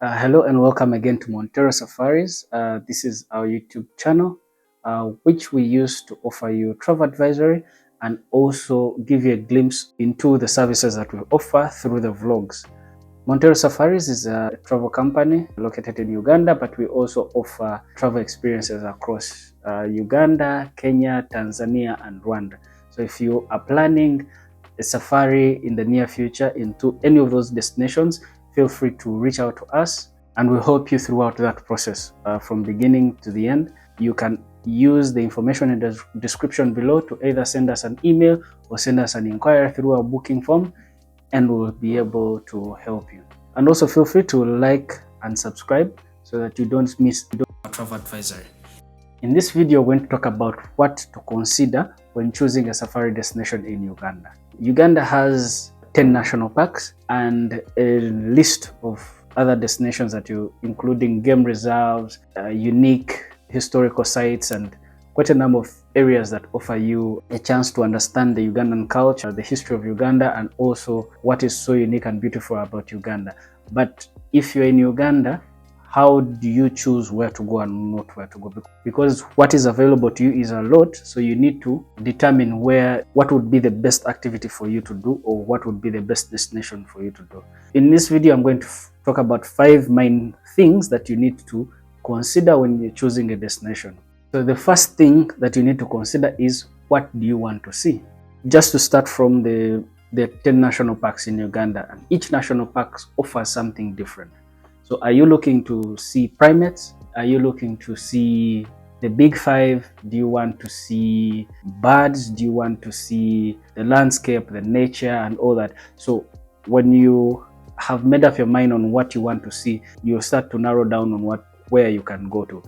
Hello and welcome again to Montero Safaris. This is our YouTube channel, which we use to offer you travel advisory and also give you a glimpse into the services that we offer through the vlogs. Montero Safaris is a travel company located in Uganda, but we also offer travel experiences across Uganda, Kenya, Tanzania, and Rwanda. So if you are planning a safari in the near future into any of those destinations, feel free to reach out to us and we'll help you throughout that process from beginning to the end. You can use the information in the description below to either send us an email or send us an inquiry through our booking form, and we'll be able to help you. And also feel free to like and subscribe so that you don't miss our travel advisory. In this video, we're going to talk about what to consider when choosing a safari destination in Uganda. Uganda has 10 national parks and a list of other destinations including game reserves, unique historical sites, and quite a number of areas that offer you a chance to understand the Ugandan culture, the history of Uganda, and also what is so unique and beautiful about Uganda. But if you're in Uganda, how do you choose where to go and not where to go? Because what is available to you is a lot, so you need to determine what would be the best activity for you to do, or what would be the best destination for you to do. In this video, I'm going to talk about 5 main things that you need to consider when you're choosing a destination. So the first thing that you need to consider is, what do you want to see? Just to start from the 10 national parks in Uganda, and each national park offers something different. So are you looking to see primates? Are you looking to see the big 5? Do you want to see birds? Do you want to see the landscape, the nature, and all that? So when you have made up your mind on what you want to see, you'll start to narrow down on where you can go to.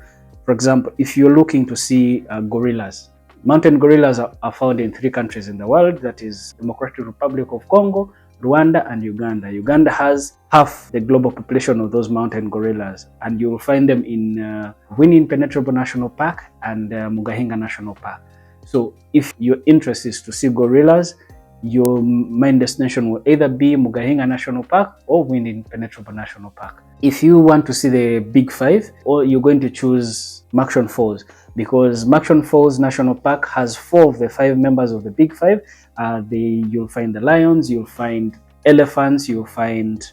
For example, if you're looking to see gorillas, mountain gorillas are found in 3 countries in the world, that is Democratic Republic of Congo, Rwanda, and Uganda. Uganda has half the global population of those mountain gorillas, and you will find them in Winnie Impenetrable National Park and Mugahinga National Park. So if your interest is to see gorillas, your main destination will either be Mugahinga National Park or Winnie Impenetrable National Park. If you want to see the big 5, or you're going to choose Murchison Falls, because Murchison Falls National Park has 4 of the 5 members of the big 5. You'll find the lions, you'll find elephants, you'll find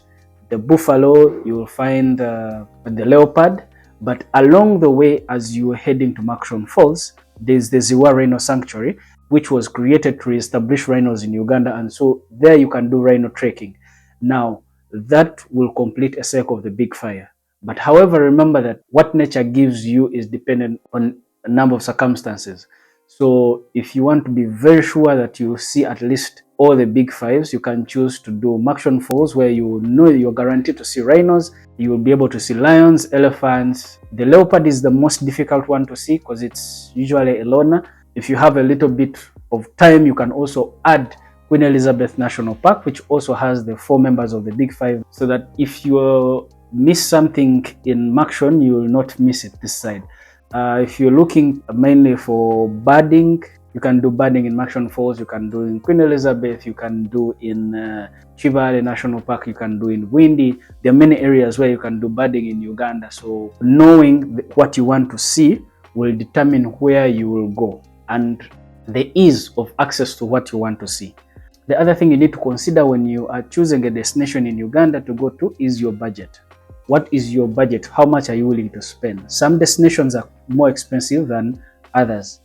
the buffalo, you'll find the leopard. But along the way, as you're heading to Murchison Falls, there's the Ziwa Rhino Sanctuary, which was created to establish rhinos in Uganda, and so there you can do rhino trekking. Now, that will complete a cycle of the big fire. But however, remember that what nature gives you is dependent on a number of circumstances. So if you want to be very sure that you see at least all the big 5s, you can choose to do Murchison Falls, where you know you're guaranteed to see rhinos. You will be able to see lions, elephants. The leopard is the most difficult one to see because it's usually a loner. If you have a little bit of time, you can also add Queen Elizabeth National Park, which also has the 4 members of the big 5, so that if you miss something in Murchison, you will not miss it this side. If you're looking mainly for birding, you can do birding in Murchison Falls, you can do in Queen Elizabeth, you can do in Chivale National Park, you can do in Windy. There are many areas where you can do birding in Uganda. So knowing what you want to see will determine where you will go and the ease of access to what you want to see. The other thing you need to consider when you are choosing a destination in Uganda to go to is your budget. What is your budget? How much are you willing to spend? Some destinations are more expensive than others.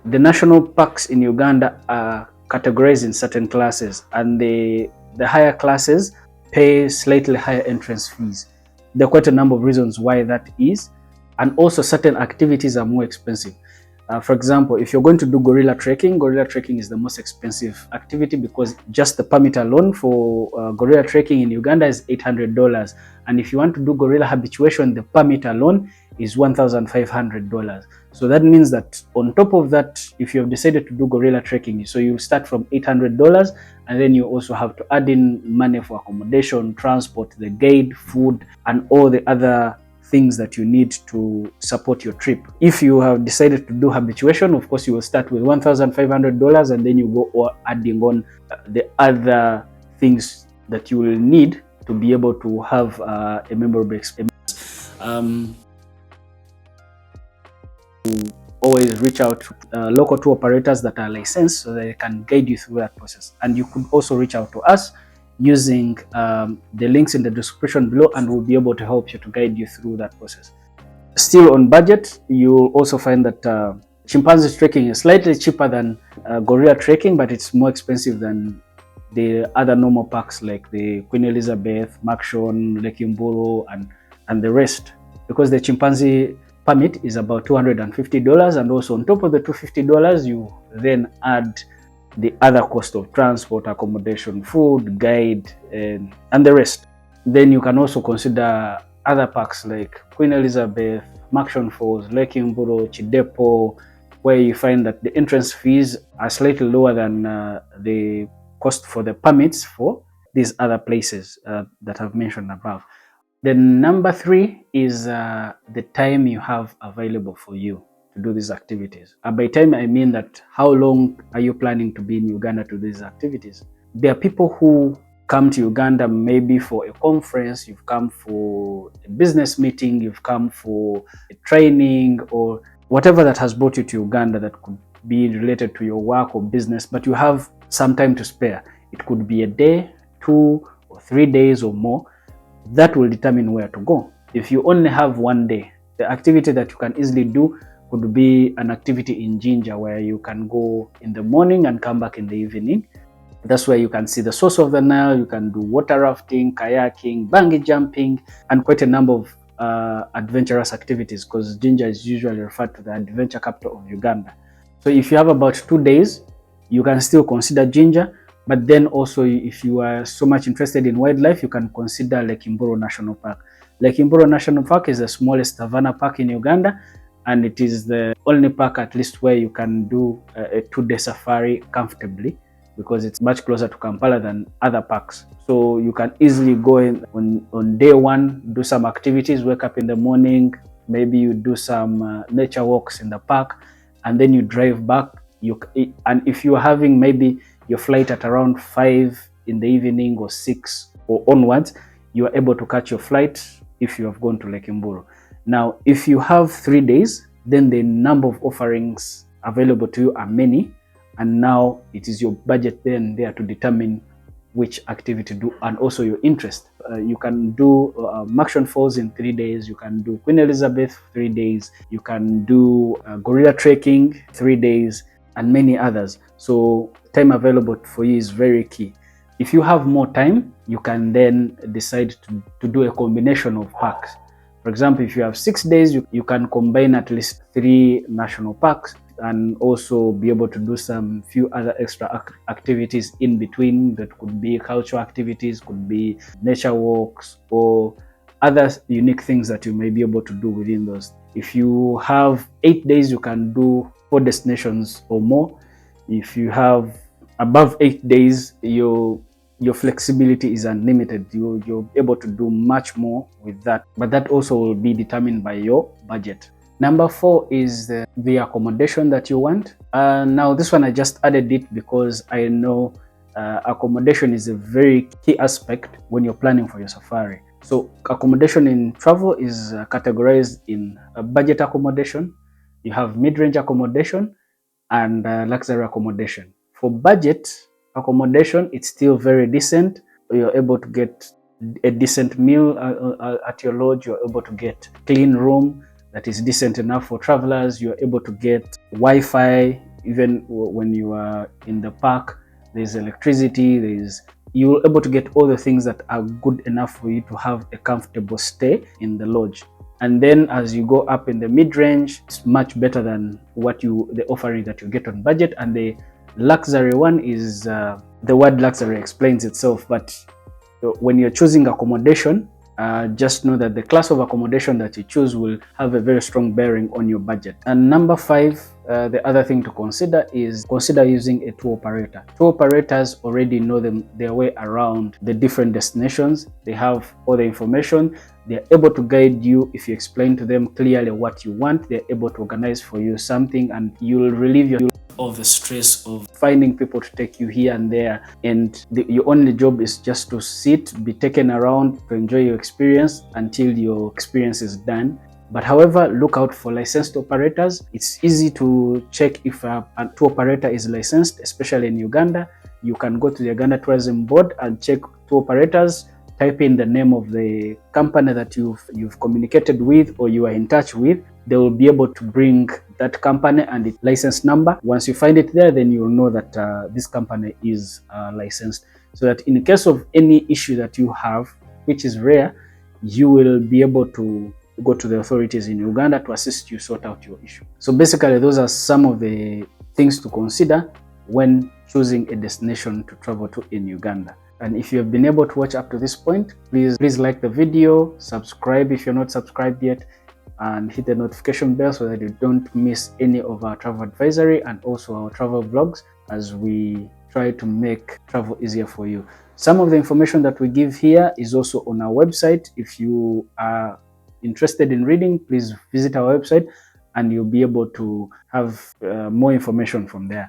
The national parks in Uganda are categorized in certain classes, and the higher classes pay slightly higher entrance fees. There are quite a number of reasons why that is, and also certain activities are more expensive. For example, if you're going to do gorilla trekking is the most expensive activity, because just the permit alone for gorilla trekking in Uganda is $800. And if you want to do gorilla habituation, the permit alone is $1,500. So that means that on top of that, if you have decided to do gorilla trekking, so you start from $800, and then you also have to add in money for accommodation, transport, the guide, food, and all the other things that you need to support your trip. If you have decided to do habituation, of course you will start with $1,500, and then you go adding on the other things that you will need to be able to have a memorable experience. Always reach out to local tour operators that are licensed so they can guide you through that process. And you could also reach out to us using the links in the description below, and we'll be able to help you to guide you through that process. Still on budget, you'll also find that chimpanzee trekking is slightly cheaper than gorilla trekking, but it's more expensive than the other normal parks like the Queen Elizabeth, Makshon, Lake Mburu, and the rest, because the chimpanzee permit is about $250, and also on top of the $250 you then add the other cost of transport, accommodation, food, guide, and the rest. Then you can also consider other parks like Queen Elizabeth, Makshon Falls, Lake Mburu, Chidepo, where you find that the entrance fees are slightly lower than the cost for the permits for these other places that I've mentioned above. Then number 3 is the time you have available for you to do these activities. By time, I mean that how long are you planning to be in Uganda to do these activities? There are people who come to Uganda maybe for a conference, you've come for a business meeting, you've come for a training, or whatever that has brought you to Uganda that could be related to your work or business, but you have some time to spare. It could be a day, 2 or 3 days or more. That will determine where to go. If you only have 1 day, the activity that you can easily do could be an activity in Jinja where you can go in the morning and come back in the evening. That's where you can see the source of the Nile, you can do water rafting, kayaking, bungee jumping, and quite a number of adventurous activities, because Jinja is usually referred to the adventure capital of Uganda. So if you have about 2 days, you can still consider Jinja. But then also, if you are so much interested in wildlife, you can consider Lake Mburu National Park. Lake Mburu National Park is the smallest savanna park in Uganda, and it is the only park at least where you can do a 2-day safari comfortably, because it's much closer to Kampala than other parks. So you can easily go in on day 1, do some activities, wake up in the morning, maybe you do some nature walks in the park, and then you drive back. And if you're having maybe your flight at around 5 in the evening or 6 or onwards, you are able to catch your flight if you have gone to Lake Mburu. Now, if you have 3 days, then the number of offerings available to you are many, and now it is your budget then there to determine which activity to do, and also your interest. You can do Makshon Falls in 3 days, you can do Queen Elizabeth 3 days, you can do gorilla trekking 3 days, and many others. So time available for you is very key. If you have more time, you can then decide to do a combination of parks. For example, if you have 6 days, you can combine at least 3 national parks, and also be able to do some few other extra activities in between. That could be cultural activities, could be nature walks, or other unique things that you may be able to do within those. If you have 8 days, you can do 4 destinations or more. If you have above 8 days, your flexibility is unlimited. You're able to do much more with that, but that also will be determined by your budget. Number 4 is the accommodation that you want. Now this one I just added it because I know accommodation is a very key aspect when you're planning for your safari. So accommodation in travel is categorized in budget accommodation, you have mid-range accommodation, and luxury accommodation. For budget accommodation, it's still very decent. You're able to get a decent meal at your lodge. You're able to get clean room that is decent enough for travelers. You're able to get Wi-Fi even when you are in the park. There's electricity. You're able to get all the things that are good enough for you to have a comfortable stay in the lodge. And then as you go up in the mid-range, it's much better than the offering that you get on budget. And the luxury one is, the word luxury explains itself, but when you're choosing accommodation, just know that the class of accommodation that you choose will have a very strong bearing on your budget. And number 5 the other thing to consider is consider using a tour operator. Tour operators already know their way around the different destinations. They have all the information. They're able to guide you if you explain to them clearly what you want. They're able to organize for you something, and you'll relieve of the stress of finding people to take you here and there, and your only job is just to sit, be taken around, to enjoy your experience until your experience is done. But however, look out for licensed operators. It's easy to check if a tour operator is licensed, especially in Uganda. You can go to the Uganda Tourism Board and check tour operators, type in the name of the company that you've communicated with or you are in touch with. They will be able to bring that company and its license number. Once you find it there, then you'll know that this company is licensed, so that in case of any issue that you have, which is rare, you will be able to go to the authorities in Uganda to assist you sort out your issue. So basically, those are some of the things to consider when choosing a destination to travel to in Uganda. And if you have been able to watch up to this point, please like the video, subscribe if you're not subscribed yet, and hit the notification bell so that you don't miss any of our travel advisory and also our travel vlogs as we try to make travel easier for you. Some of the information that we give here is also on our website. If you are interested in reading, please visit our website and you'll be able to have more information from there.